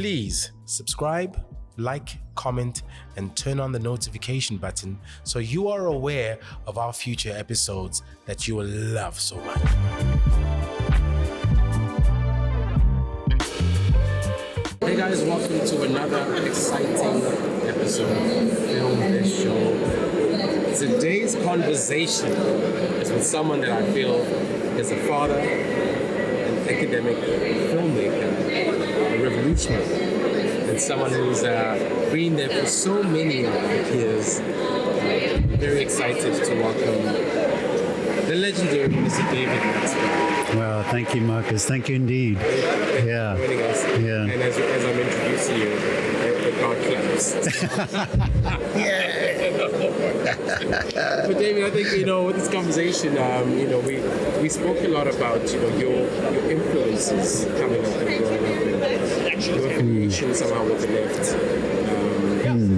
Please subscribe, like, comment, and turn on the notification button so you are aware of our future episodes that you will love so much. Hey guys, welcome to another exciting episode of Film This Show. Today's conversation is with someone that I feel is a father, an academic, filmmaker, a revolutionary, and someone who's been there for so many years. Very excited to welcome the legendary Mr. David Maxwell. Well, thank you, Marcus. Thank you indeed. Yeah. Joining us. Yeah. And as I'm introducing you, the crowd claps. But David, I think with this conversation, we spoke a lot about your influences coming up and growing up, and your affiliation somehow with the left,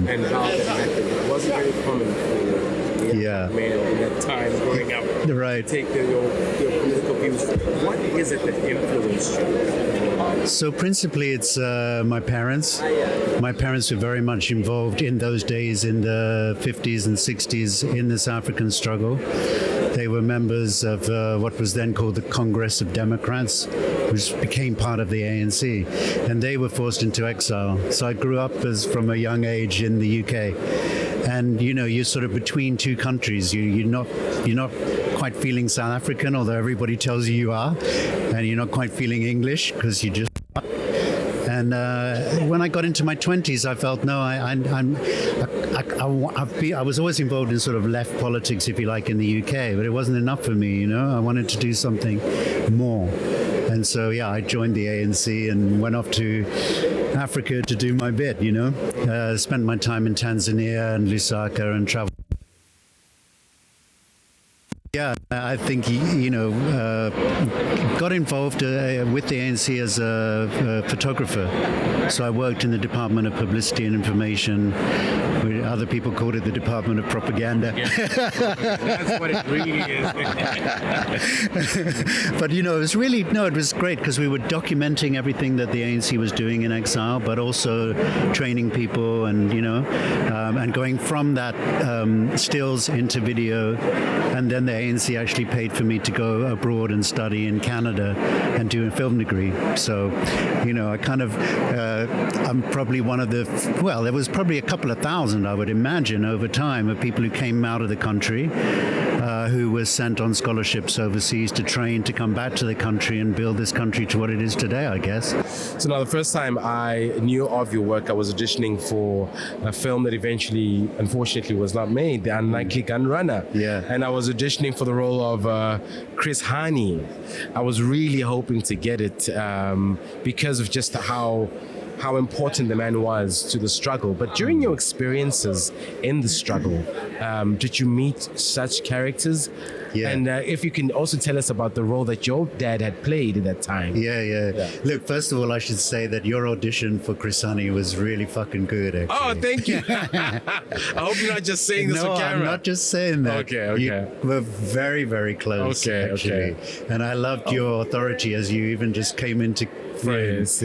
and how that happened. It wasn't very common for the male in that time growing up. Right. Take your political views. What is it that influenced you? So principally it's my parents. My parents were very much involved in those days in the 50s and 60s in the South African struggle. They were members of what was then called the Congress of Democrats, which became part of the ANC, and they were forced into exile. So I grew up from a young age in the UK, and you're sort of between two countries. You're not quite feeling South African, although everybody tells you are, and you're not quite feeling English because you just. And when I got into my 20s, I felt I was always involved in sort of left politics, if you like, in the UK, but it wasn't enough for me. I wanted to do something more, and so I joined the ANC and went off to Africa to do my bit. Spent my time in Tanzania and Lusaka and traveled. Yeah, I think, got involved with the ANC as a photographer. So I worked in the Department of Publicity and Information. Other people called it the Department of Propaganda. Yeah. That's what it really is. But, it was great because we were documenting everything that the ANC was doing in exile, but also training people and going from that stills into video. And then the ANC actually paid for me to go abroad and study in Canada and do a film degree. So, I kind of, I'm probably one of there was probably a couple of thousand, I would imagine, over time of people who came out of the country, who were sent on scholarships overseas to train to come back to the country and build this country to what it is today, I guess. So now the first time I knew of your work, I was auditioning for a film that eventually, unfortunately, was not made, The Unlikely Gun Runner. Yeah. And I was auditioning for the role of Chris Hani. I was really hoping to get it because of just how important the man was to the struggle. But during your experiences in the struggle, did you meet such characters? Yeah. And if you can also tell us about the role that your dad had played at that time. Yeah. Look, first of all, I should say that your audition for Chris Hani was really fucking good, actually. Oh, thank you. I hope you're not just saying this on camera. No, I'm not just saying that. Okay. You were very, very close, actually. And I loved your authority as you even just came into frame. Yes.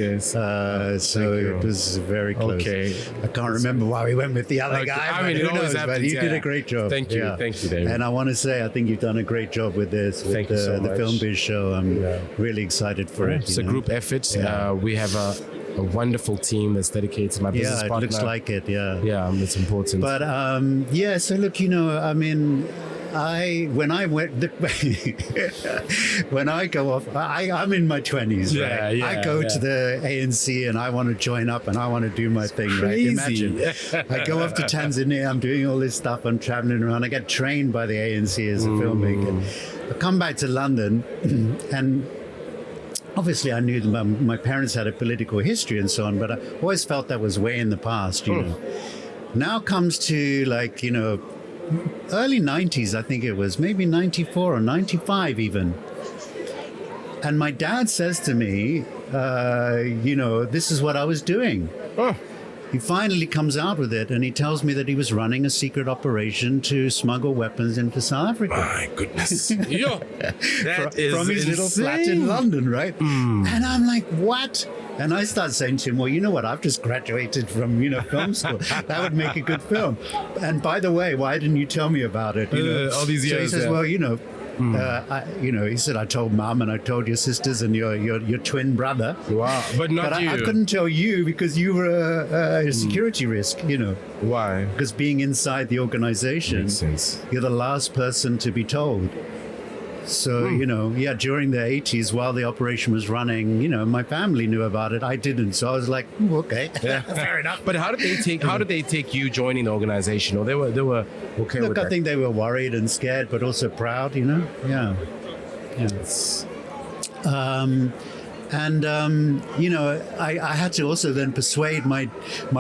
So it was very close. Okay. I can't remember why we went with the other guy. I mean, it always happens. But you did a great job. Thank you, David. And I want to say, I think you've done a great job with this, with the Film Biz show. I'm really excited for it. It's a group effort. Yeah. We have a wonderful team that's dedicated. My business partner. Yeah, it looks like it. Yeah. Yeah, it's important. But so look, I mean, when I go off, I'm in my 20s, right? I go to the ANC and I want to join up and I want to do my thing, right? Imagine. I go off to Tanzania, I'm doing all this stuff, I'm traveling around, I get trained by the ANC as a filmmaker. I come back to London and obviously I knew that my parents had a political history and so on, but I always felt that was way in the past, Now comes to early 90s, I think it was, maybe 94 or 95 even. And my dad says to me, this is what I was doing. He finally comes out with it, and he tells me that he was running a secret operation to smuggle weapons into South Africa. My goodness. Yo, that from his little flat in London, right? And I'm like, what? And I start saying to him, well, you know what? I've just graduated from, film school. That would make a good film. And by the way, why didn't you tell me about it? All these years. So he says, well, he said, I told Mum and I told your sisters and your twin brother. Wow. But not you. I couldn't tell you because you were a security risk, Why? Because being inside the organization, Makes sense. you're the last person to be told. So, during the 80s, while the operation was running, my family knew about it. I didn't. So I was like, okay, fair enough. But how did they take you joining the organization? Or they were okay with that? Look, I think they were worried and scared, but also proud, Yeah. I had to also then persuade my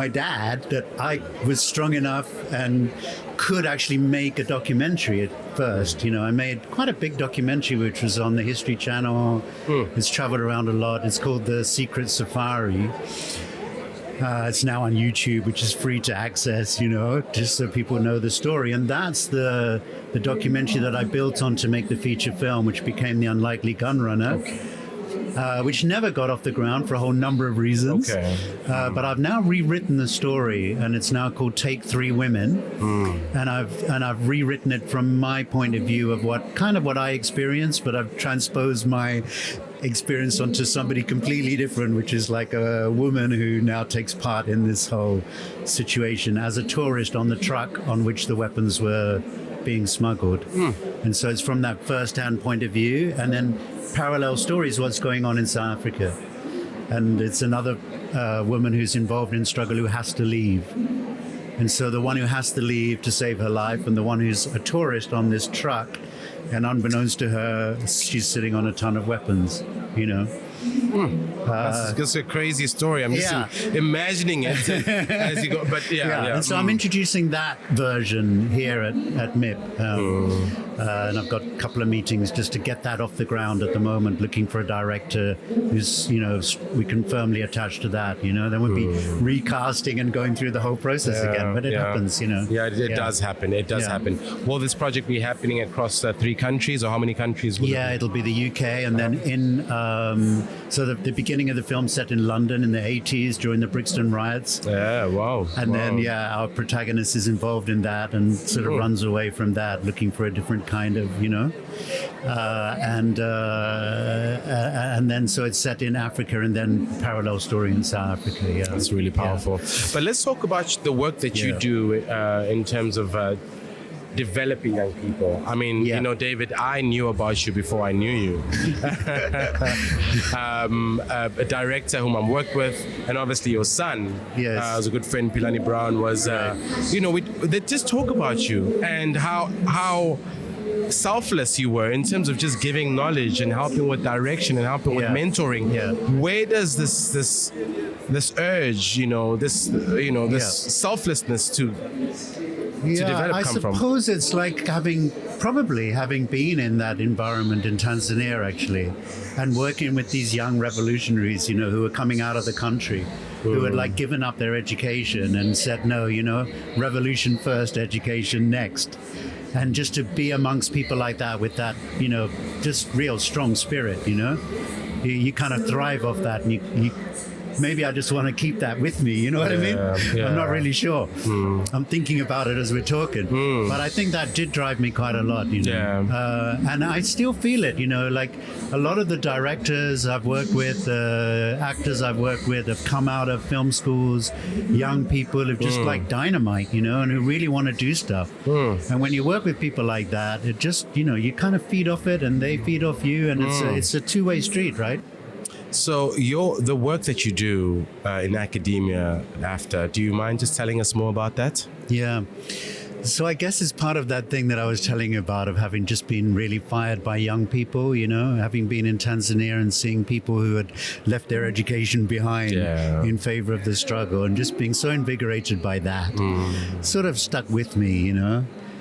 dad that I was strong enough and could actually make a documentary at first. I made quite a big documentary which was on the History Channel. It's traveled around a lot. It's called The Secret Safari. It's now on YouTube, which is free to access, just so people know the story. And that's the documentary that I built on to make the feature film, which became The Unlikely Gunrunner. Okay. Which never got off the ground for a whole number of reasons. Okay. But I've now rewritten the story, and it's now called Take Three Women. And I've rewritten it from my point of view of what I experienced, but I've transposed my experience onto somebody completely different, which is like a woman who now takes part in this whole situation as a tourist on the truck on which the weapons were being smuggled. And so it's from that first-hand point of view, and then parallel stories what's going on in South Africa. And it's another woman who's involved in struggle who has to leave. And so the one who has to leave to save her life, and the one who's a tourist on this truck, and unbeknownst to her, she's sitting on a ton of weapons, That's a crazy story. I'm just imagining it as you go. But And so I'm introducing that version here at MIP. And I've got a couple of meetings just to get that off the ground at the moment, looking for a director who's, we can firmly attach to that, Then we'll be recasting and going through the whole process again. But it happens, Yeah, it does happen. It does happen. Will this project be happening across 3 countries, or how many countries? It'll be the UK, and then in so the beginning of the film set in London in the 80s during the Brixton riots. Yeah, wow. And then our protagonist is involved in that and sort of runs away from that, looking for a different kind of, and then so it's set in Africa, and then parallel story in South Africa. Yeah, that's really powerful. But let's talk about the work that you do in terms of developing young people. I mean, David, I knew about you before I knew you. A director whom I'm worked with, and obviously your son, was a good friend, Pilani Brown, was, they just talk about you and how selfless you were in terms of just giving knowledge and helping with direction and helping with mentoring. Where does this urge, this selflessness to develop I come from? suppose it's like having been in that environment in Tanzania, actually, and working with these young revolutionaries, who were coming out of the country, who had given up their education and said, no, revolution first, education next. And just to be amongst people like that with that, just real strong spirit, you kind of thrive off that, and you maybe I just want to keep that with me, you know what I mean? I'm not really sure. I'm thinking about it as we're talking. But I think that did drive me quite a lot, and I still feel it, like a lot of the directors I've worked with, actors I've worked with have come out of film schools, young people who've just like dynamite, and who really want to do stuff. And when you work with people like that, it just, you kind of feed off it and they feed off you, and it's a two-way street, right? So the work that you do in academia after, do you mind just telling us more about that? Yeah. So I guess it's part of that thing that I was telling you about, of having just been really fired by young people, having been in Tanzania and seeing people who had left their education behind in favor of the struggle, and just being so invigorated by that. Sort of stuck with me,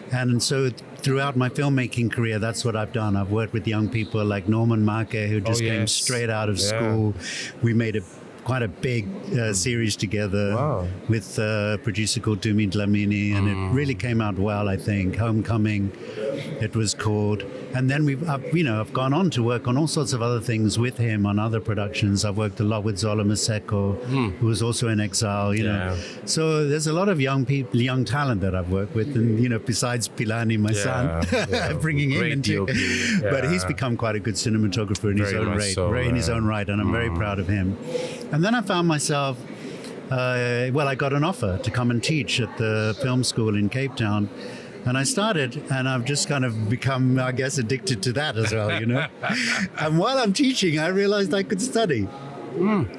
And so throughout my filmmaking career, that's what I've done. I've worked with young people like Norman Marke, who just came straight out of school. We made quite a big series together Wow. with a producer called Dumi Dlamini, and it really came out well, I think. Homecoming, it was called. And then I've gone on to work on all sorts of other things with him on other productions. I've worked a lot with Zola Maseko, who was also in Exile, you know. So there's a lot of young people, young talent that I've worked with, and you know, besides Pilani, my son, bringing him into. But he's become quite a good cinematographer in his own right, in his own right, and I'm very proud of him. And then I found myself, I got an offer to come and teach at the film school in Cape Town. And I started, and I've just kind of become, I guess, addicted to that as well, you know. And while I'm teaching, I realized I could study.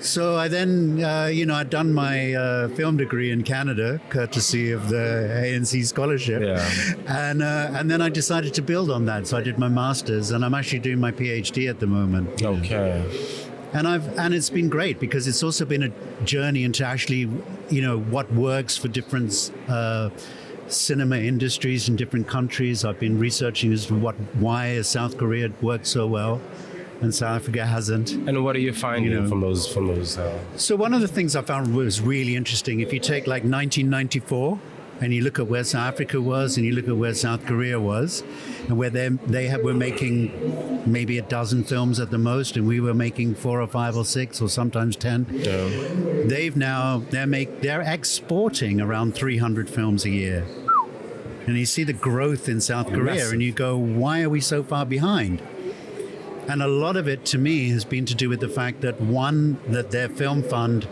So I then, I'd done my film degree in Canada, courtesy of the ANC scholarship. And then I decided to build on that. So I did my master's, and I'm actually doing my PhD at the moment. Okay. And it's been great because it's also been a journey into actually, you know, what works for different cinema industries in different countries. I've been researching as to why South Korea worked so well and South Africa hasn't. And what are you finding from those? So one of the things I found was really interesting. If you take like 1994 and you look at where South Africa was and you look at where South Korea was, and where were making maybe a dozen films at the most, and we were making 4 or 5 or 6 or sometimes 10. They're exporting around 300 films a year. And you see the growth in South Korea, and you go, why are we so far behind? And a lot of it, to me, has been to do with the fact that, that their film fund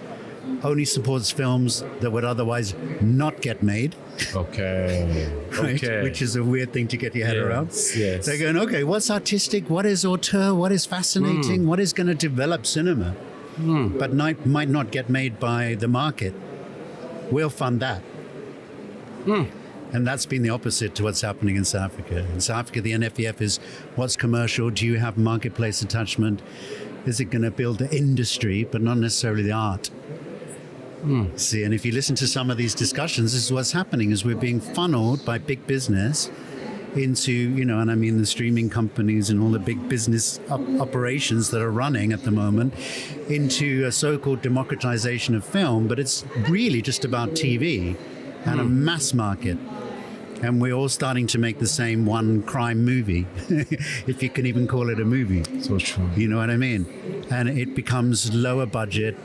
only supports films that would otherwise not get made. Okay. Right? Okay. Which is a weird thing to get your head around. Yes. They're going, okay, what's artistic? What is auteur? What is fascinating? What is going to develop cinema? But might not get made by the market. We'll fund that. And that's been the opposite to what's happening in South Africa. In South Africa, the NFEF is what's commercial? Do you have marketplace attachment? Is it going to build the industry, but not necessarily the art? See, and if you listen to some of these discussions, this is what's happening, is we're being funneled by big business into, you know, and I mean the streaming companies and all the big business operations that are running at the moment, into a so-called democratization of film, but it's really just about TV and a mass market. And we're all starting to make the same one crime movie, if you can even call it a movie. So true. You know what I mean? And it becomes lower budget,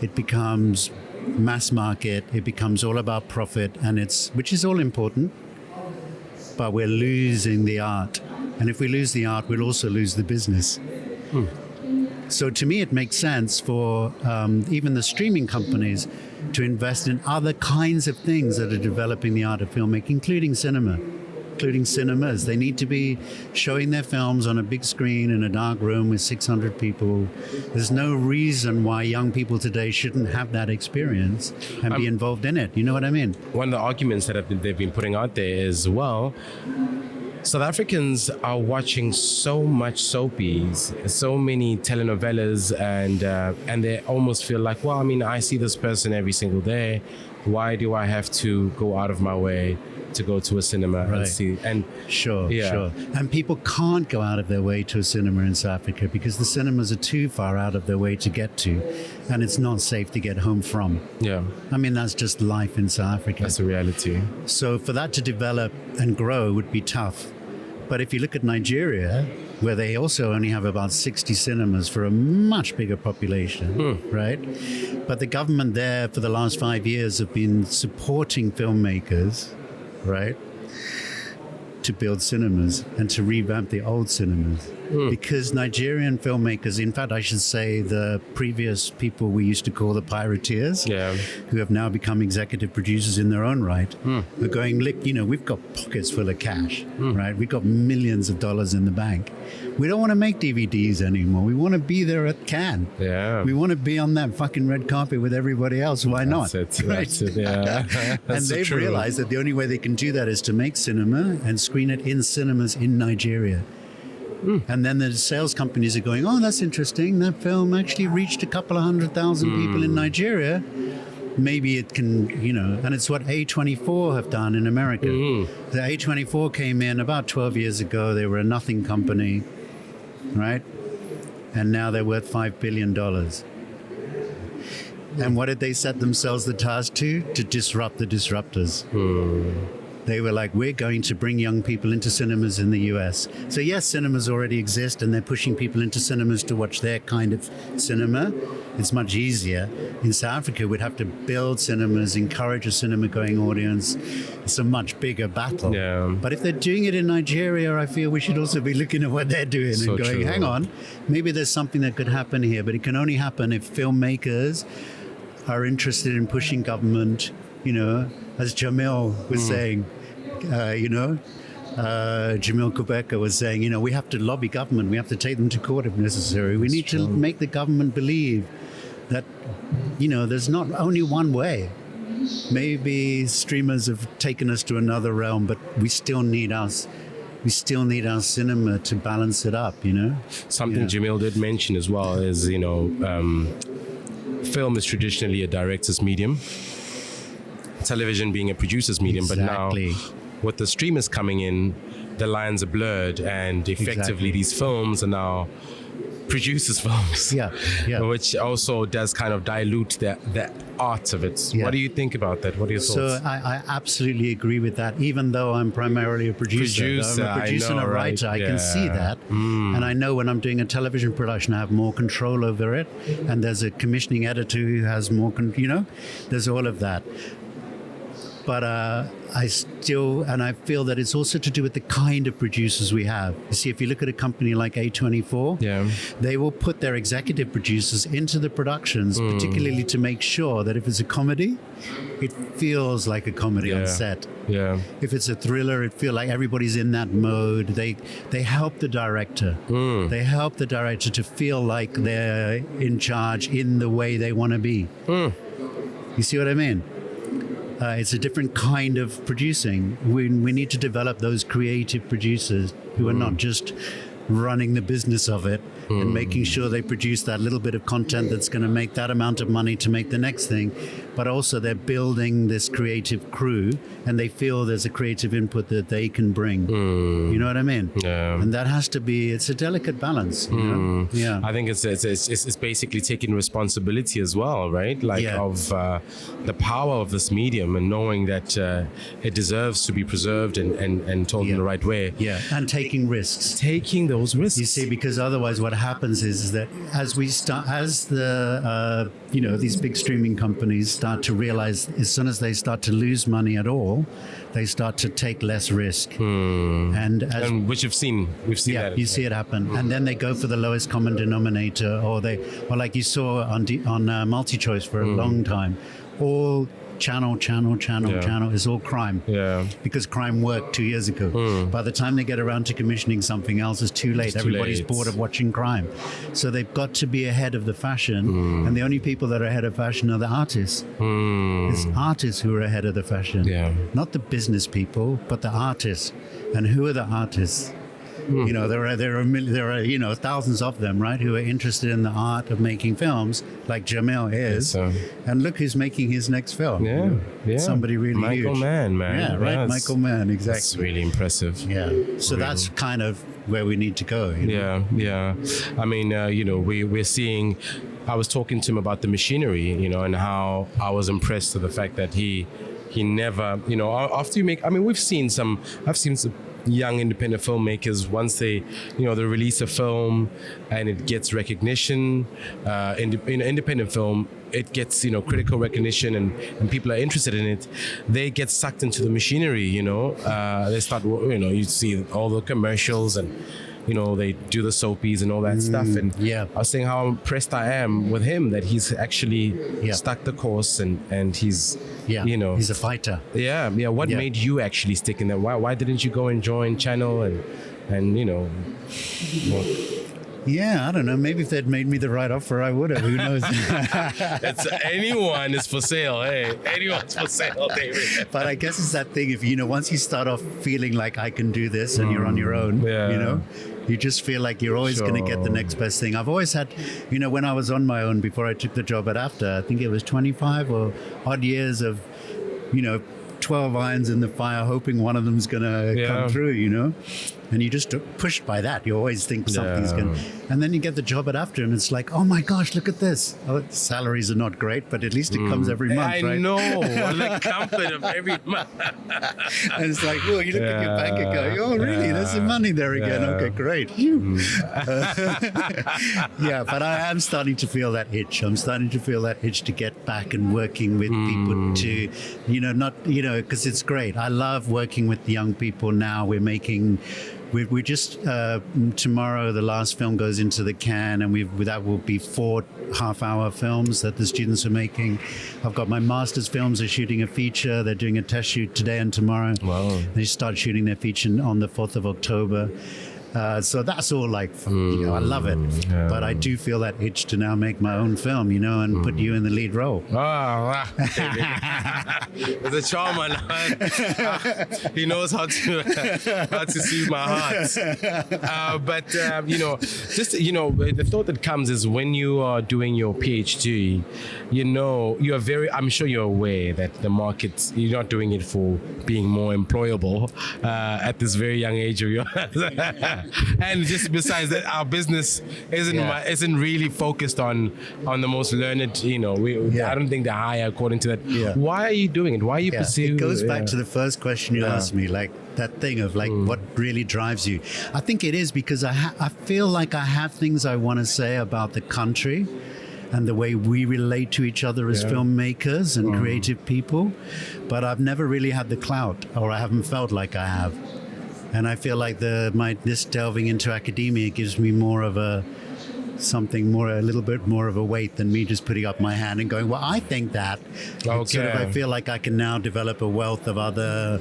it becomes mass market, it becomes all about profit, which is all important, but we're losing the art. And if we lose the art, we'll also lose the business. So to me, it makes sense for even the streaming companies to invest in other kinds of things that are developing the art of filmmaking, including cinemas. They need to be showing their films on a big screen in a dark room with 600 people. There's no reason why young people today shouldn't have that experience and be involved in it. You know what I mean? One of the arguments that they've been putting out there is, well, South Africans are watching so much soapies, so many telenovelas, and they almost feel like, well, I mean, I see this person every single day. Why do I have to go out of my way to go to a cinema and see? And Sure. And people can't go out of their way to a cinema in South Africa because the cinemas are too far out of their way to get to, and it's not safe to get home from. Yeah. I mean, that's just life in South Africa. That's the reality. So for that to develop and grow would be tough. But if you look at Nigeria, where they also only have about 60 cinemas for a much bigger population, right? But the government there for the last 5 years have been supporting filmmakers, right, to build cinemas and to revamp the old cinemas. Because Nigerian filmmakers, in fact, I should say the previous people we used to call the pirateers, who have now become executive producers in their own right, are going, look, you know, we've got pockets full of cash, right? We've got millions of dollars in the bank. We don't want to make DVDs anymore. We want to be there at Cannes. Yeah. We want to be on that fucking red carpet with everybody else. Why not? That's it. Right? That's it. Yeah. And they've realized that the only way they can do that is to make cinema and screen it in cinemas in Nigeria. And then the sales companies are going, oh, that's interesting. That film actually reached a couple of 100,000 people in Nigeria. Maybe it can, you know, and it's what A24 have done in America. The A24 came in about 12 years ago. They were a nothing company, right? And now they're worth $5 billion. And what did they set themselves the task to? To disrupt the disruptors. They were like, we're going to bring young people into cinemas in the US. So yes, cinemas already exist and they're pushing people into cinemas to watch their kind of cinema. It's much easier. In South Africa, we'd have to build cinemas, encourage a cinema-going audience. It's a much bigger battle. Yeah. But if they're doing it in Nigeria, I feel we should also be looking at what they're doing and going, hang on, maybe there's something that could happen here, but it can only happen if filmmakers are interested in pushing government, as Jamil was saying, Jamil Kubeka was saying, we have to lobby government. We have to take them to court if necessary. We need to make the government believe that, there's not only one way. Maybe streamers have taken us to another realm, but we still need us. We still need our cinema to balance it up, Something Jamil did mention as well is, film is traditionally a director's medium. Television being a producer's medium, but now with the streamers coming in, the lines are blurred, and effectively these films are now producers' films. Which also does kind of dilute the art of it. What do you think about that? What are your thoughts? So I absolutely agree with that, even though I'm primarily a producer. I'm a producer and a writer. I can see that. And I know when I'm doing a television production, I have more control over it. And there's a commissioning editor who has more, there's all of that. But I feel that it's also to do with the kind of producers we have. You see, if you look at a company like A24, they will put their executive producers into the productions, particularly to make sure that if it's a comedy, it feels like a comedy on set. If it's a thriller, it feels like everybody's in that mode. They help the director. They help the director to feel like they're in charge in the way they want to be. You see what I mean? It's a different kind of producing. We need to develop those creative producers who are not just running the business of it and making sure they produce that little bit of content that's going to make that amount of money to make the next thing, but also they're building this creative crew and they feel there's a creative input that they can bring. You know what I mean? And that has to be, it's a delicate balance. I think it's basically taking responsibility as well, right? Of the power of this medium and knowing that it deserves to be preserved and told in the right way. And taking risks. Taking those risks. You see, because otherwise what happens is that as these big streaming companies start to realize, as soon as they start to lose money at all, they start to take less risk. And which we've seen that. You see it happen. And then they go for the lowest common denominator, or like you saw on MultiChoice for a long time, all channel is all crime. Because crime worked 2 years ago. By the time they get around to commissioning something else, it's too late. Everybody's bored of watching crime. So they've got to be ahead of the fashion. And the only people that are ahead of fashion are the artists. It's artists who are ahead of the fashion. Not the business people, but the artists. And who are the artists? There are thousands of them, right, who are interested in the art of making films, like Jamil is. And look who's making his next film. Somebody really Michael huge. Mann, man. Yeah, right, Michael Mann, exactly. That's really impressive. So that's kind of where we need to go. I mean, we're seeing, I was talking to him about the machinery, and how I was impressed with the fact that he never, after you make, I've seen some young independent filmmakers, once they release a film and it gets recognition, independent film, it gets critical recognition and people are interested in it, they get sucked into the machinery. They start, you see all the commercials and they do the soapies and all that stuff. And I was saying how impressed I am with him, that he's actually stuck the course and he's he's a fighter. What made you actually stick in that? Why didn't you go and join Channel and I don't know. Maybe if they'd made me the right offer, I would have. Who knows? Anyone is for sale. Hey, anyone's for sale, David. But I guess it's that thing. If once you start off feeling like I can do this, and you're on your own, you just feel like you're always going to get the next best thing. I've always had, when I was on my own before I took the job at AFTA, I think it was 25 or odd years of, 12 irons in the fire, hoping one of them's going to come through, and you just pushed by that. You always think something's going to... And then you get the job at AFTRA and it's like, oh my gosh, look at this. Oh, salaries are not great, but at least it comes every month, right? I know, the comfort of every month. And it's like, well, you look at your bank account, oh really, there's some money there again. Okay, great. Yeah, but I am starting to feel that itch. I'm starting to feel that itch to get back and working with people to, because it's great. I love working with the young people now. We're just tomorrow the last film goes into the can, and that will be 4 half-hour films that the students are making. I've got my master's films are shooting a feature. They're doing a test shoot today and tomorrow. Wow. They start shooting their feature on the 4th of October. So that's all like, I love it. Yeah. But I do feel that itch to now make my own film, and put you in the lead role. Oh, there's a charm on he knows how to soothe my heart. But the thought that comes is when you are doing your PhD, you are I'm sure you're aware that the market, you're not doing it for being more employable at this very young age of yours. And just besides that, our business isn't really focused on the most learned. I don't think they hire according to that. Yeah. Why are you doing it? Why are you pursuing? It goes back to the first question you asked me, like that thing of like what really drives you. I think it is because I feel like I have things I want to say about the country and the way we relate to each other as filmmakers and creative people, but I've never really had the clout, or I haven't felt like I have. And I feel like this delving into academia gives me more of a little bit more of a weight than me just putting up my hand and going, well, I think that. Okay. I feel like I can now develop a wealth of other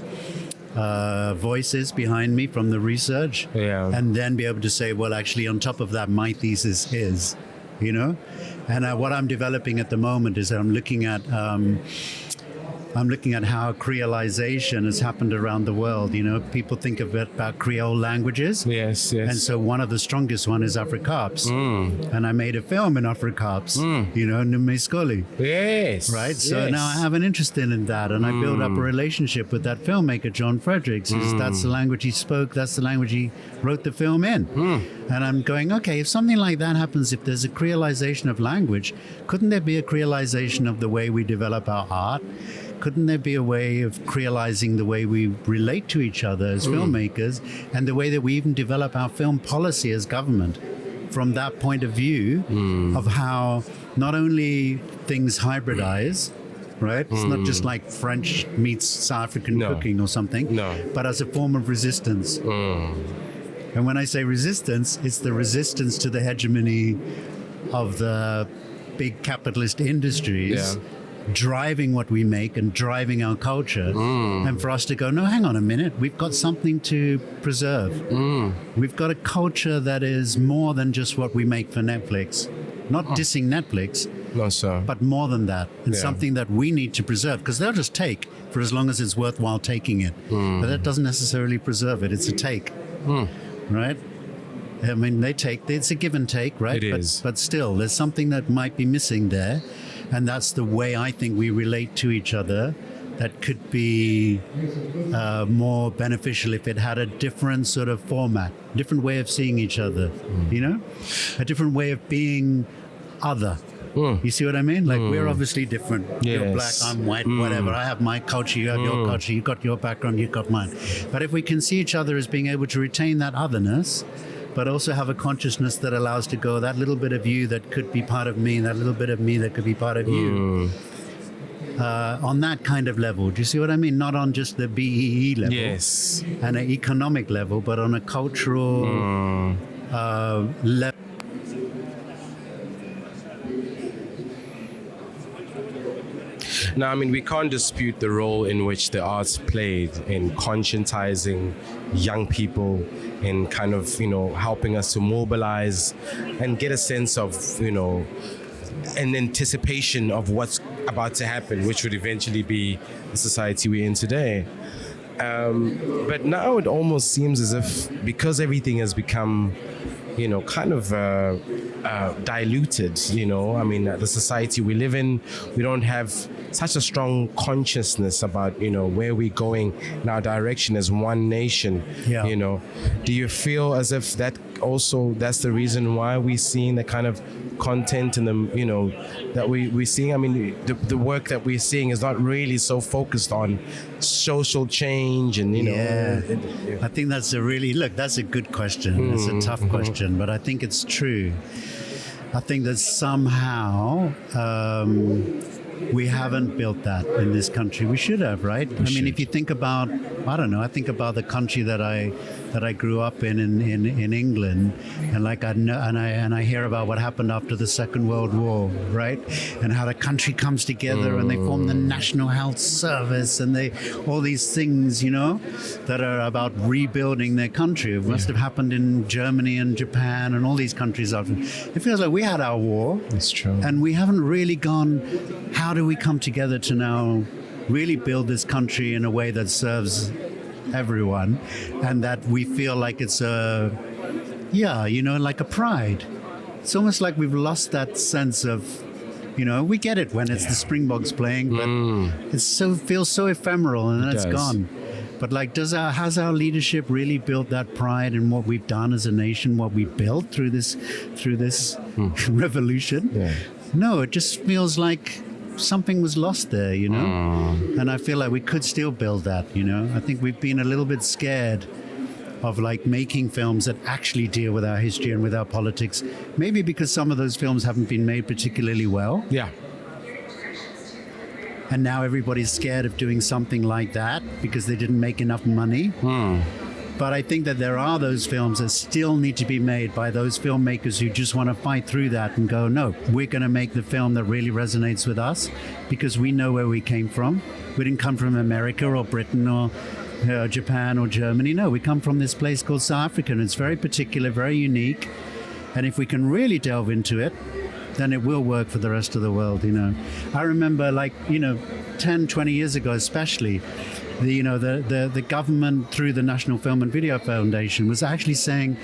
voices behind me from the research, and then be able to say, well, actually, on top of that, my thesis is, And what I'm developing at the moment is that I'm looking at how creolization has happened around the world. People think about Creole languages. Yes. And so one of the strongest one is Afrikaans. And I made a film in Afrikaans, Numeskoli. Yes. Right? So now I have an interest in that, and I build up a relationship with that filmmaker, John Fredericks. That's the language he spoke, that's the language he wrote the film in. And I'm going, okay, if something like that happens, if there's a creolization of language, couldn't there be a creolization of the way we develop our art? Couldn't there be a way of creolizing the way we relate to each other as filmmakers, and the way that we even develop our film policy as government from that point of view of how not only things hybridize, right? It's not just like French meets South African cooking or something, but as a form of resistance. And when I say resistance, it's the resistance to the hegemony of the big capitalist industries driving what we make and driving our culture, and for us to go, no, hang on a minute, we've got something to preserve. We've got a culture that is more than just what we make for Netflix. Not dissing Netflix, no, sir, but more than that. It's something that we need to preserve, because they'll just take for as long as it's worthwhile taking it. But that doesn't necessarily preserve it. It's a take, right? I mean, it's a give and take, right? It is. But still, there's something that might be missing there. And that's the way I think we relate to each other that could be more beneficial if it had a different sort of format, different way of seeing each other, a different way of being other. You see what I mean? Like, we're obviously different. Yes. You're black, I'm white, whatever. I have my culture, you have your culture, you got your background, you got mine. But if we can see each other as being able to retain that otherness, but also have a consciousness that allows to go, that little bit of you that could be part of me, that little bit of me that could be part of you. On that kind of level. Do you see what I mean? Not on just the BEE level. Yes. And an economic level, but on a cultural level. Now, I mean, we can't dispute the role in which the arts played in conscientizing young people, in kind of, helping us to mobilize and get a sense of, an anticipation of what's about to happen, which would eventually be the society we're in today. But now it almost seems as if, because everything has become kind of diluted. I mean, the society we live in, we don't have such a strong consciousness about where we're going in our direction as one nation. Do you feel as if that's the reason why we're seeing the kind of content and that we're seeing? I mean, the work that we're seeing is not really so focused on social change and I think that's that's a good question. It's a tough question, but I think it's true. I think that somehow we haven't built that in this country. We should have, right? If you think about, I think about the country that I grew up in England, and I hear about what happened after the Second World War, right? And how the country comes together and they form the National Health Service and all these things, that are about rebuilding their country. It must have happened in Germany and Japan and all these countries after. It feels like we had our war. That's true. And we haven't really gone, how do we come together to now really build this country in a way that serves everyone, and that we feel like it's like a pride. It's almost like we've lost that sense of, we get it when it's the Springboks playing, but it feels so ephemeral and then it's gone. But has our leadership really built that pride in what we've done as a nation, what we built through this revolution? Yeah. No, it just feels like something was lost there, and I feel like we could still build that. I think we've been a little bit scared of making films that actually deal with our history and with our politics, maybe because some of those films haven't been made particularly well. And now everybody's scared of doing something like that because they didn't make enough money. But I think that there are those films that still need to be made by those filmmakers who just want to fight through that and go, no, we're going to make the film that really resonates with us because we know where we came from. We didn't come from America or Britain or Japan or Germany. No, we come from this place called South Africa, and it's very particular, very unique. And if we can really delve into it, then it will work for the rest of the world. I remember 10, 20 years ago especially, the government through the National Film and Video Foundation was actually saying,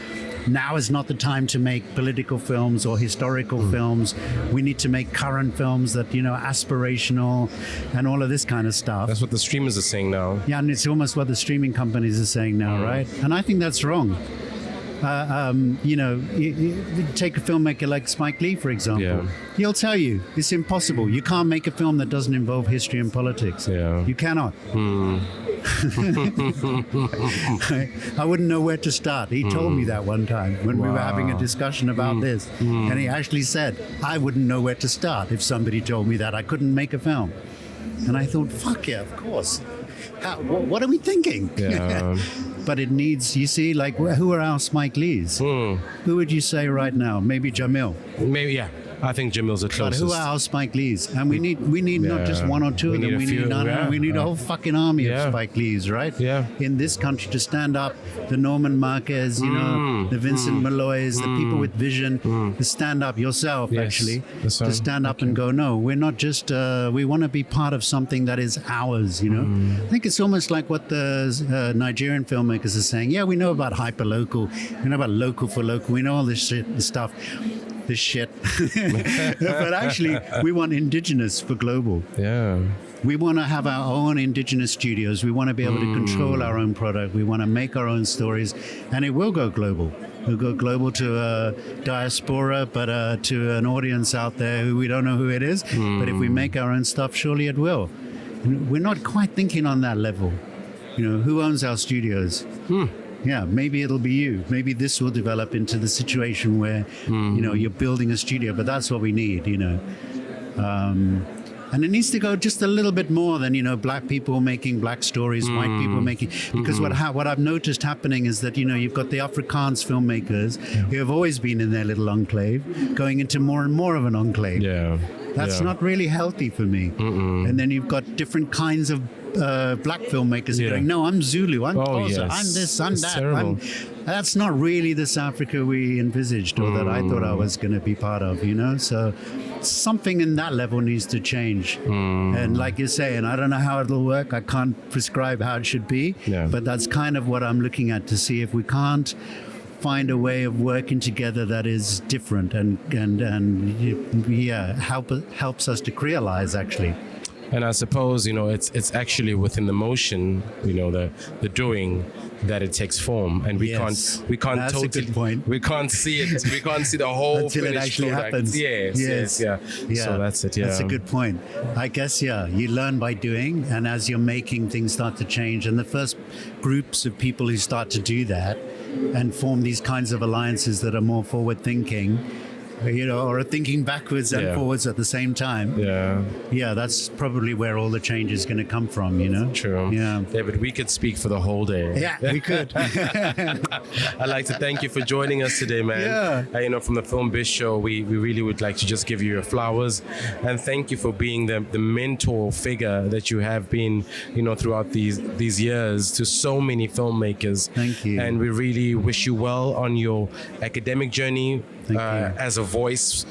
now is not the time to make political films or historical films. We need to make current films that, aspirational and all of this kind of stuff. That's what the streamers are saying now. Yeah, and it's almost what the streaming companies are saying now, right? And I think that's wrong. You take a filmmaker like Spike Lee, for example. He'll tell you it's impossible. You can't make a film that doesn't involve history and politics. You cannot. I wouldn't know where to start. He told me that one time when we were having a discussion about this. And he actually said, I wouldn't know where to start if somebody told me that I couldn't make a film. And I thought, fuck yeah, of course. What are we thinking? But it needs, you see, who are our Spike Lees? Who would you say right now? Maybe Jamil. Maybe, yeah. I think Jamil's the closest. But who are our Spike Lees? And we need not just one or two of them. We need a whole fucking army of Spike Lees, right? In this country to stand up, the Norman Marquez, the Vincent Malloys, the people with vision, to stand up yourself, actually, to stand up and go, no, we're not just, we want to be part of something that is ours, I think it's almost like what the Nigerian filmmakers are saying. Yeah, we know about hyperlocal, we know about local for local, we know all this stuff. But actually we want indigenous for global. We want to have our own indigenous studios. We want to be able to control our own product. We want to make our own stories, and it will go global. We'll go global to a diaspora, but to an audience out there who we don't know who it is. But if we make our own stuff, surely it will. And we're not quite thinking on that level. Who owns our studios? Yeah, maybe it'll be you. Maybe this will develop into the situation where, you're building a studio, but that's what we need, And it needs to go just a little bit more than, black people making black stories, white people making, because what I've noticed happening is that, you've got the Afrikaans filmmakers who have always been in their little enclave, going into more and more of an enclave. That's not really healthy for me. And then you've got different kinds of black filmmakers going, no, I'm Zulu, I'm Xhosa, I'm this, I'm that. That's not really the South Africa we envisaged or that I thought I was going to be part of, So something in that level needs to change. And like you're saying, I don't know how it'll work. I can't prescribe how it should be, but that's kind of what I'm looking at to see if we can't find a way of working together that is different and helps us to realize actually. And I suppose, it's actually within the motion, the doing, that it takes form, and we can't That's totally, a good point. we can't see it, we can't see the whole until it actually product. happens. Yes. So that's it. Yeah, that's a good point. I guess you learn by doing, and as you're making, things start to change. And the first groups of people who start to do that and form these kinds of alliances that are more forward thinking, or are thinking backwards and forwards at the same time. Yeah, that's probably where all the change is going to come from, True. Yeah. David, we could speak for the whole day. Yeah, we could. I'd like to thank you for joining us today, man. Yeah. From the Film Biz Show, we really would like to just give you your flowers and thank you for being the mentor figure that you have been, throughout these years to so many filmmakers. Thank you. And we really wish you well on your academic journey. As a voice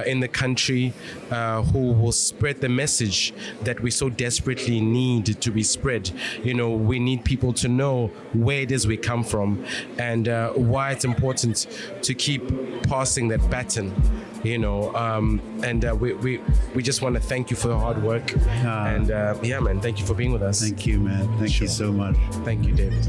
in the country who will spread the message that we so desperately need to be spread. We need people to know where it is we come from and why it's important to keep passing that baton. We just want to thank you for your hard work. Man, thank you for being with us. Thank you, man. Thank you so much. Thank you, David.